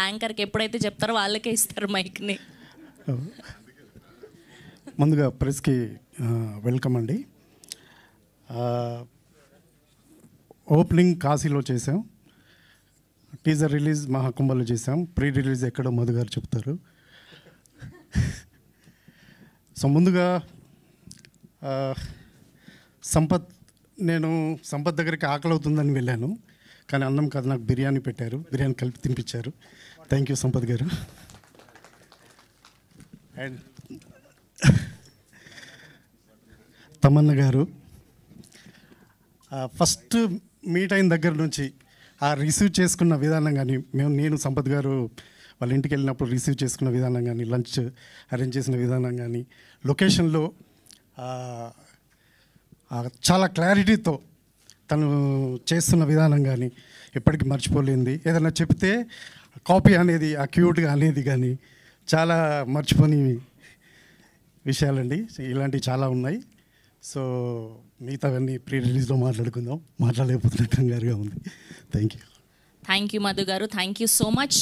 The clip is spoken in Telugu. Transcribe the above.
యాంకర్కి ఎప్పుడైతే చెప్తారో వాళ్ళకే ఇస్తారు మైక్ని. ముందుగా ప్రెస్కి వెల్కమ్ అండి. ఓపెనింగ్ కాశీలో చేసాం, టీజర్ రిలీజ్ మహాకుంభలో చేసాం, ప్రీ రిలీజ్ ఎక్కడో మధు గారు చెప్తారు. సో ముందుగా నేను సంపత్ దగ్గరికి ఆకలి అవుతుందని వెళ్ళాను, కానీ అన్నం కాదు నాకు బిర్యానీ పెట్టారు, బిర్యానీ కలిపి తినిపించారు. థ్యాంక్ యూ సంపత్ గారు. అండ్ తమన్నా గారు ఫస్ట్ మీట్ అయిన దగ్గర నుంచి రిసీవ్ చేసుకున్న విధానం కానీ, నేను సంపత్ గారు వాళ్ళ ఇంటికి వెళ్ళినప్పుడు రిసీవ్ చేసుకున్న విధానం కానీ, లంచ్ అరేంజ్ చేసిన విధానం కానీ, లొకేషన్లో చాలా క్లారిటీతో తను చేస్తున్న విధానం కానీ ఎప్పటికీ మర్చిపోలేంది. ఏదైనా చెప్తే కాపీ అనేది క్యూట్గా అనేది కానీ చాలా మర్చిపోని విషయాలండి. ఇలాంటివి చాలా ఉన్నాయి. సో మిగతావన్నీ ప్రీ రిలీజ్లో మాట్లాడుకుందాం. మాట్లాడలేకపోతున్న కంగారుగా ఉంది. థ్యాంక్ యూ మధు గారు. Thank you so much.